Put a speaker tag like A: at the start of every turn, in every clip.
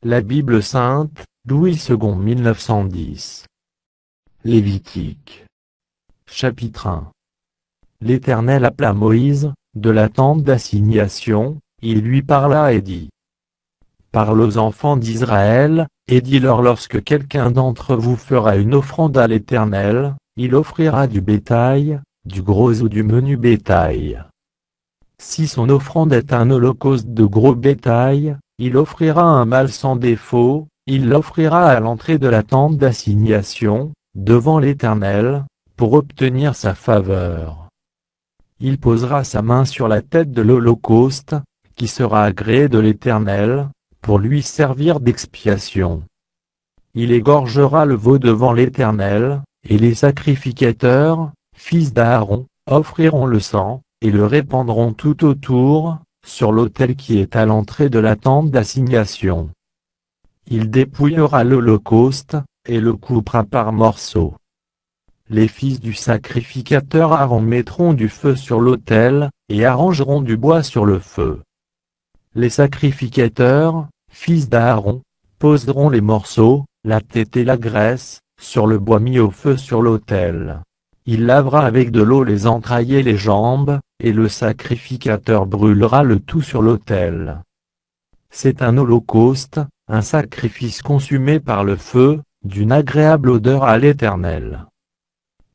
A: La Bible sainte, Louis II 1910. Lévitique. Chapitre 1. L'Éternel appela Moïse, de la tente d'assignation, il lui parla et dit: Parle aux enfants d'Israël, et dis-leur lorsque quelqu'un d'entre vous fera une offrande à l'Éternel, il offrira du bétail, du gros ou du menu bétail. Si son offrande est un holocauste de gros bétail, il offrira un mâle sans défaut, il l'offrira à l'entrée de la tente d'assignation, devant l'Éternel, pour obtenir sa faveur. Il posera sa main sur la tête de l'holocauste, qui sera agréé de l'Éternel, pour lui servir d'expiation. Il égorgera le veau devant l'Éternel, et les sacrificateurs, fils d'Aaron, offriront le sang, et le répandront tout autour, sur l'autel qui est à l'entrée de la tente d'assignation. Il dépouillera l'holocauste, et le coupera par morceaux. Les fils du sacrificateur Aaron mettront du feu sur l'autel, et arrangeront du bois sur le feu. Les sacrificateurs, fils d'Aaron, poseront les morceaux, la tête et la graisse, sur le bois mis au feu sur l'autel. Il lavera avec de l'eau les entrailles et les jambes, et le sacrificateur brûlera le tout sur l'autel. C'est un holocauste, un sacrifice consumé par le feu, d'une agréable odeur à l'Éternel.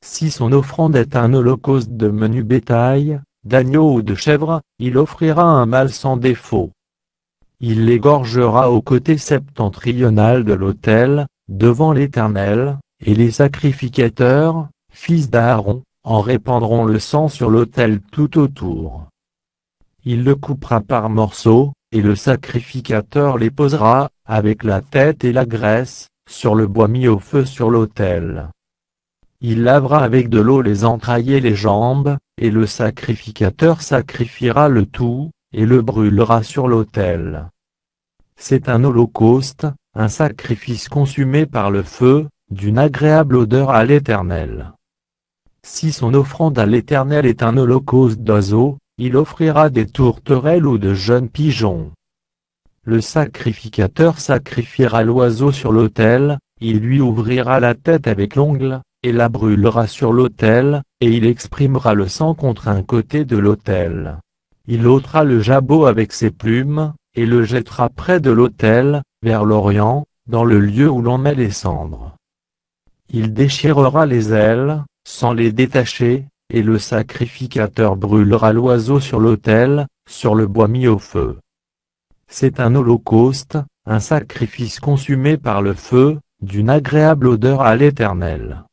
A: Si son offrande est un holocauste de menu bétail, d'agneau ou de chèvre, il offrira un mâle sans défaut. Il l'égorgera au côté septentrional de l'autel, devant l'Éternel, et les sacrificateurs, fils d'Aaron, en répandront le sang sur l'autel tout autour. Il le coupera par morceaux, et le sacrificateur les posera, avec la tête et la graisse, sur le bois mis au feu sur l'autel. Il lavera avec de l'eau les entrailles et les jambes, et le sacrificateur sacrifiera le tout, et le brûlera sur l'autel. C'est un holocauste, un sacrifice consumé par le feu, d'une agréable odeur à l'Éternel. Si son offrande à l'Éternel est un holocauste d'oiseaux, il offrira des tourterelles ou de jeunes pigeons. Le sacrificateur sacrifiera l'oiseau sur l'autel, il lui ouvrira la tête avec l'ongle, et la brûlera sur l'autel, et il exprimera le sang contre un côté de l'autel. Il ôtera le jabot avec ses plumes, et le jettera près de l'autel, vers l'orient, dans le lieu où l'on met les cendres. Il déchirera les ailes, sans les détacher, et le sacrificateur brûlera l'oiseau sur l'autel, sur le bois mis au feu. C'est un holocauste, un sacrifice consumé par le feu, d'une agréable odeur à l'Éternel.